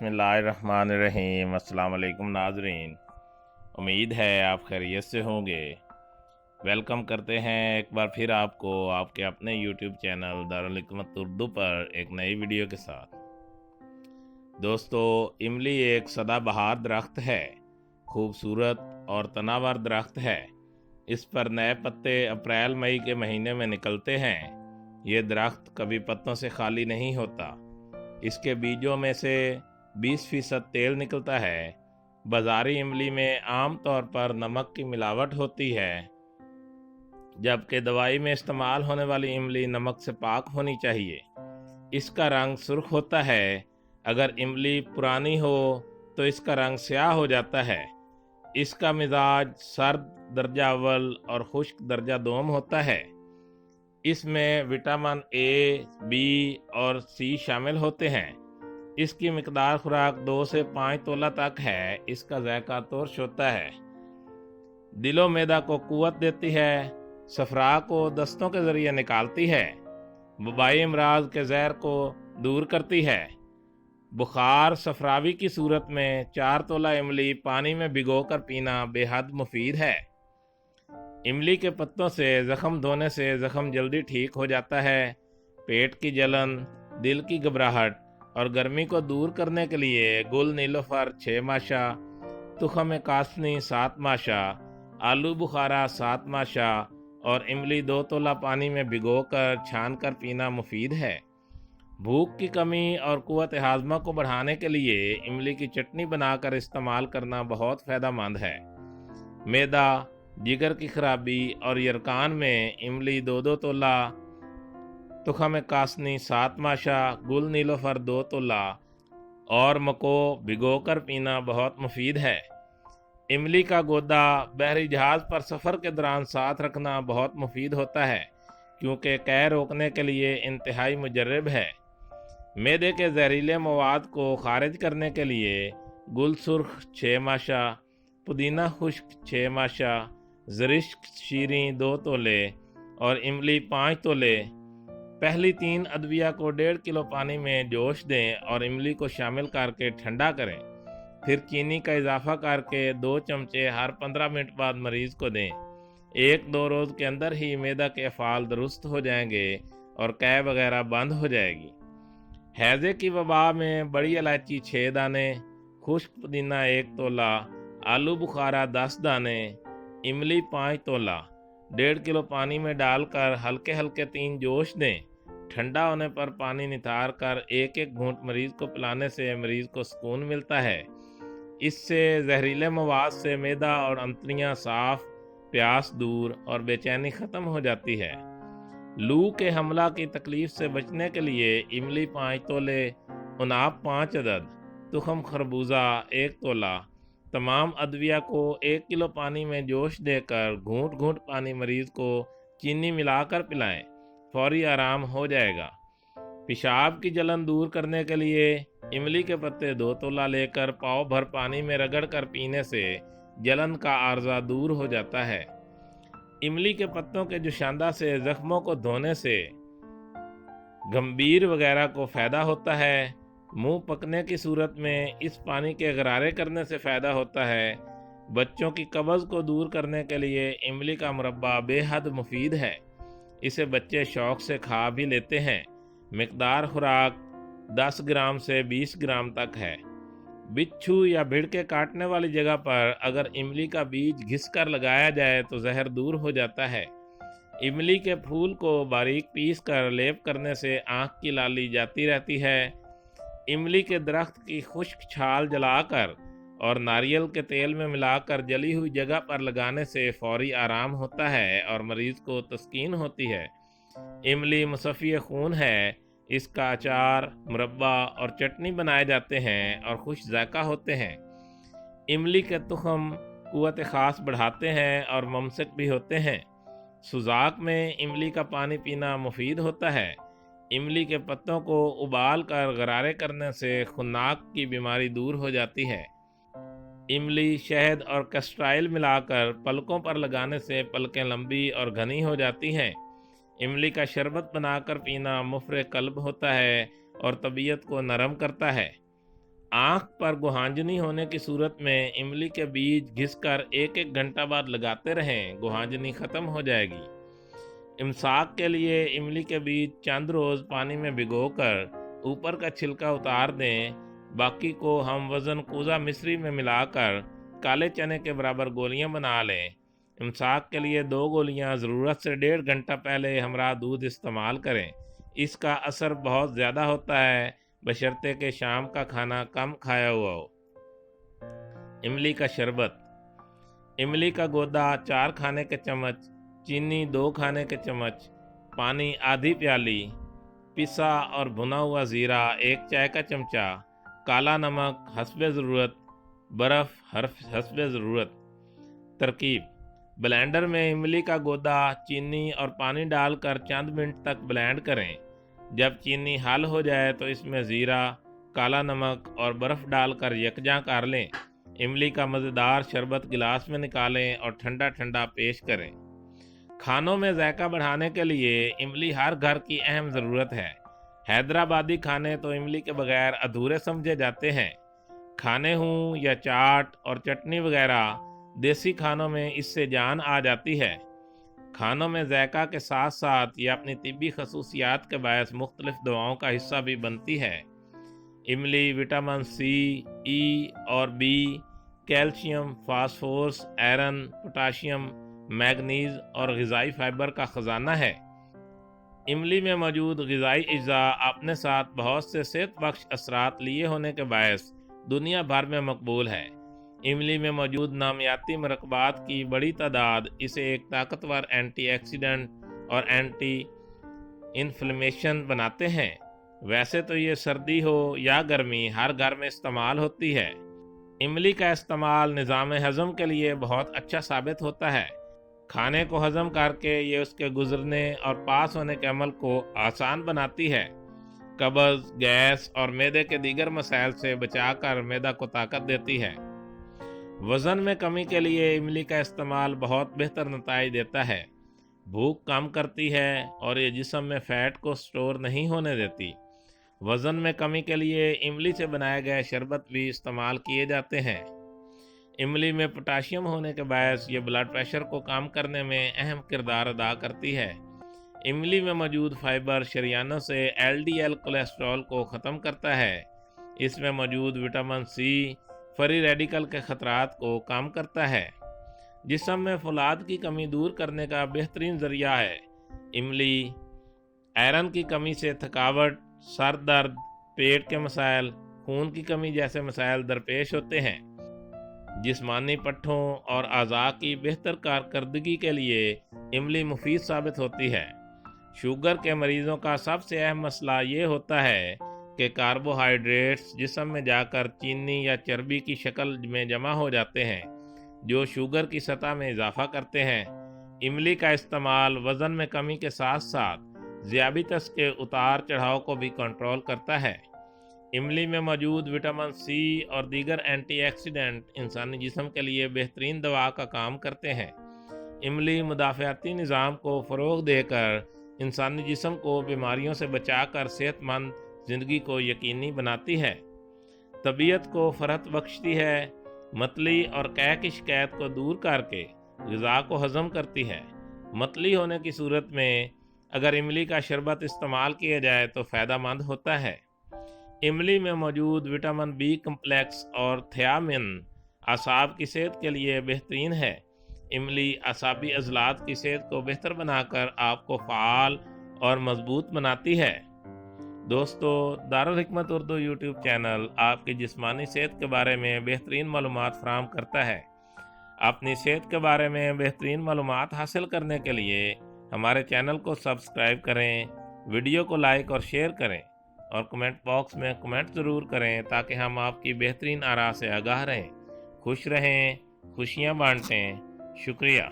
बिस्मिल्लाहिर्रहमानिर्रहीम। अस्सलाम वालेकुम नाज़रीन, उम्मीद है आप खैरियत से होंगे। वेलकम करते हैं एक बार फिर आपको आपके अपने यूट्यूब चैनल दारुल हिकमत उर्दू पर एक नई वीडियो के साथ। दोस्तों, इमली एक सदाबहार दरख्त है, खूबसूरत और तनावर दरख्त है। इस पर नए पत्ते अप्रैल मई के महीने में निकलते हैं। ये दरख्त कभी पत्तों से खाली नहीं होता। इसके बीजों में से 20% तेल निकलता है। बाज़ारी इमली में आम तौर पर नमक की मिलावट होती है, जबकि दवाई में इस्तेमाल होने वाली इमली नमक से पाक होनी चाहिए। इसका रंग सुर्ख होता है। अगर इमली पुरानी हो तो इसका रंग स्याह हो जाता है। इसका मिजाज सर्द दर्जा अव्वल और खुश्क दर्जा दोम होता है। इसमें विटामिन ए, बी और सी शामिल होते हैं। इसकी मिकदार खुराक 2 से 5 तोला तक है। इसका जायका तुर्श होता है। दिलो मैदा को कुव्वत देती है। सफरा को दस्तों के जरिए निकालती है। वबाई अमराज के जहर को दूर करती है। बुखार सफरावी की सूरत में 4 तोला इमली पानी में भिगोकर पीना बेहद मुफीद है। इमली के पत्तों से ज़ख्म धोने से ज़ख्म जल्दी ठीक हो जाता है। पेट की जलन, दिल की घबराहट और गर्मी को दूर करने के लिए गुल नीलोफर 6 माशा, तुखम कासनी 7 माशा, आलू बुखारा 7 माशा और इमली 2 तोला पानी में भिगोकर छानकर पीना मुफीद है। भूख की कमी और कुव्वत हाजमा को बढ़ाने के लिए इमली की चटनी बनाकर इस्तेमाल करना बहुत फ़ायदेमंद है। मैदा, जिगर की खराबी और यरकान में इमली 2-2 तोला, तुखम कासनी 7 माशा, गुल नीलोफर 2 तोला और मको भिगोकर पीना बहुत मुफीद है। इमली का गोदा बहरी जहाज़ पर सफ़र के दौरान साथ रखना बहुत मुफीद होता है, क्योंकि कै रोकने के लिए इंतहाई मुजर्रब है। मैदे के जहरीले मवाद को खारिज करने के लिए गुल सुर्ख 6 माशा, पुदीना खुश्क 6 माशा, ज़रिश्क शीरी 2 तोले और इमली 5 तोले। पहली 3 अदविया को 1.5 किलो पानी में जोश दें और इमली को शामिल करके ठंडा करें। फिर चीनी का इजाफा करके 2 चमचे हर 15 मिनट बाद मरीज़ को दें। 1-2 रोज़ के अंदर ही मैदा के अफ़ाल दुरुस्त हो जाएंगे और कै वगैरह बंद हो जाएगी। हैज़े की वबा में बड़ी इलायची 6 दाने, खुश्क पुदीना 1 तोला, आलू बुखारा 10 दाने, इमली 5 तोला 1.5 किलो पानी में डालकर हल्के हल्के 3 जोश दें। ठंडा होने पर पानी नितार कर 1-1 घूंट मरीज़ को पिलाने से मरीज़ को सुकून मिलता है। इससे जहरीले मवाद से मैदा और अंतड़ियाँ साफ, प्यास दूर और बेचैनी ख़त्म हो जाती है। लू के हमला की तकलीफ से बचने के लिए इमली 5 तोले, उनाब 5 अदद, तुखम खरबूजा 1 तोला, तमाम अदविया को 1 किलो पानी में जोश देकर घूंट घूंट पानी मरीज़ को चीनी मिलाकर पिलाएं। फौरी आराम हो जाएगा। पेशाब की जलन दूर करने के लिए इमली के पत्ते 2 तोला लेकर पाव भर पानी में रगड़ कर पीने से जलन का आर्जा दूर हो जाता है। इमली के पत्तों के जुशांदा से जख्मों को धोने से गंभीर वगैरह को फ़ायदा होता है। मुंह पकने की सूरत में इस पानी के गरारे करने से फ़ायदा होता है। बच्चों की कब्ज़ को दूर करने के लिए इमली का मुरब्बा बेहद मुफीद है। इसे बच्चे शौक़ से खा भी लेते हैं। मिकदार खुराक 10 ग्राम से 20 ग्राम तक है। बिच्छू या भिड़ के काटने वाली जगह पर अगर इमली का बीज घिस कर लगाया जाए तो जहर दूर हो जाता है। इमली के फूल को बारीक पीस कर लेप करने से आँख की लाली जाती रहती है। इमली के दरख्त की खुश्क छाल जलाकर और नारियल के तेल में मिलाकर जली हुई जगह पर लगाने से फौरी आराम होता है और मरीज़ को तस्कीन होती है। इमली मुसफ़ी खून है। इसका अचार, मुरब्बा और चटनी बनाए जाते हैं और खुश जायका होते हैं। इमली के तुखम कुव्वत ख़ास बढ़ाते हैं और ममसक भी होते हैं। सुजाक में इमली का पानी पीना मुफीद होता है। इमली के पत्तों को उबाल कर गरारे करने से खुन्नाक की बीमारी दूर हो जाती है। इमली, शहद और कैस्ट्राइल मिलाकर पलकों पर लगाने से पलकें लंबी और घनी हो जाती हैं। इमली का शरबत बनाकर पीना मुफ़रे कल्ब होता है और तबीयत को नरम करता है। आँख पर गुहांजनी होने की सूरत में इमली के बीज घिसकर 1-1 घंटा बाद लगाते रहें, गुहांजनी ख़त्म हो जाएगी। इमसाक के लिए इमली के बीज चंद रोज़ पानी में भिगोकर ऊपर का छिलका उतार दें। बाकी को हम वज़न कूज़ा मिश्री में मिलाकर काले चने के बराबर गोलियां बना लें। इमसाक के लिए 2 गोलियां ज़रूरत से 1.5 घंटा पहले हमरा दूध इस्तेमाल करें। इसका असर बहुत ज़्यादा होता है, बशर्ते कि शाम का खाना कम खाया हुआ हो। इमली का शरबत। इमली का गोदा 4 खाने के चम्मच, चीनी 2 खाने के चम्मच, पानी आधी प्याली, पिसा और भुना हुआ ज़ीरा 1 चाय का चमचा, काला नमक हस्बे ज़रूरत, बर्फ़ हस्बे ज़रूरत। तरकीब: ब्लेंडर में इमली का गोदा, चीनी और पानी डालकर चंद मिनट तक ब्लेंड करें। जब चीनी हल हो जाए तो इसमें ज़ीरा, काला नमक और बर्फ़ डालकर यकजां कर लें। इमली का मज़ेदार शरबत गिलास में निकालें और ठंडा ठंडा पेश करें। खानों में जायका बढ़ाने के लिए इमली हर घर की अहम ज़रूरत है। हैदराबादी खाने तो इमली के बगैर अधूरे समझे जाते हैं। खाने हों या चाट और चटनी वगैरह, देसी खानों में इससे जान आ जाती है। खानों में जायका के साथ साथ ये अपनी तिब्बी खसूसियात के बायस मुख्तलिफ दवाओं का हिस्सा भी बनती है। इमली विटामिन सी, ई और B, calcium, phosphorus, iron, potassium, manganese और ग़िज़ाई फाइबर का ख़जाना है। इमली में मौजूद ग़िज़ाई अज्जा अपने साथ बहुत से सेहत बख्श असरात लिए होने के बायस दुनिया भर में मकबूल है। इमली में मौजूद नामियाती मरकबात की बड़ी तादाद इसे एक ताकतवर एंटीऑक्सीडेंट और एंटी इन्फ्लेमेशन बनाते हैं। वैसे तो ये सर्दी हो या गर्मी हर घर में इस्तेमाल होती है। इमली का इस्तेमाल निज़ाम हज़म के लिए बहुत अच्छा साबित होता है। खाने को हज़म करके ये उसके गुजरने और पास होने के अमल को आसान बनाती है। कब्ज़, गैस और मैदे के दीगर मसाइल से बचाकर मैदा को ताकत देती है। वज़न में कमी के लिए इमली का इस्तेमाल बहुत बेहतर नतीजे देता है। भूख कम करती है और ये जिस्म में फ़ैट को स्टोर नहीं होने देती। वज़न में कमी के लिए इमली से बनाए गए शरबत भी इस्तेमाल किए जाते हैं। इमली में पोटाशियम होने के बायस ये ब्लड प्रेशर को कम करने में अहम किरदार अदा करती है। इमली में मौजूद फाइबर शरियानों से LDL कोलेस्ट्रॉल को ख़त्म करता है। इसमें मौजूद विटामिन सी फ्री रेडिकल के ख़तरात को कम करता है। जिस्म में फौलाद की कमी दूर करने का बेहतरीन ज़रिया है। इमली आयरन की कमी से थकावट, सर दर्द, पेट के मसाइल, खून की कमी जैसे मसाइल दरपेश होते हैं। जिस्मानी पट्ठों और अज़ा की बेहतर कारकर्दगी के लिए इमली मुफीद साबित होती है। शुगर के मरीज़ों का सबसे अहम मसला ये होता है कि कार्बोहाइड्रेट्स जिस्म में जाकर चीनी या चर्बी की शक्ल में जमा हो जाते हैं, जो शुगर की सतह में इजाफा करते हैं। इमली का इस्तेमाल वज़न में कमी के साथ साथ ज़ियाबितस के उतार चढ़ाव को भी कंट्रोल करता है। इमली में मौजूद विटामिन सी और दीगर एंटीऑक्सीडेंट इंसानी जिस्म के लिए बेहतरीन दवा का काम करते हैं। इमली मुदाफ़ाती निज़ाम को फ़रोग़ देकर इंसानी जिस्म को बीमारियों से बचाकर सेहतमंद ज़िंदगी को यकीनी बनाती है। तबीयत को फ़रहत बख्शती है। मतली और कै की शिकायत को दूर करके ग़िज़ा को हज़म करती है। मतली होने की सूरत में अगर इमली का शरबत इस्तेमाल किया जाए तो फ़ायदा मंद होता है। इमली में मौजूद विटामिन बी कम्प्लेक्स और थियामिन आसाब की सेहत के लिए बेहतरीन है। इमली आसाबी अज़लात की सेहत को बेहतर बनाकर आपको फ़ाल और मजबूत बनाती है। दोस्तों, दारुल हिकमत उर्दू यूट्यूब चैनल आपकी जिस्मानी सेहत के बारे में बेहतरीन मालूमात फराहम करता है। अपनी सेहत के बारे में बेहतरीन मालूमात हासिल करने के लिए हमारे चैनल को सब्सक्राइब करें, वीडियो को लाइक और शेयर करें और कमेंट बॉक्स में कमेंट ज़रूर करें ताकि हम आपकी बेहतरीन आरा से आगाह रहें। खुश रहें, खुशियाँ बांटें। शुक्रिया।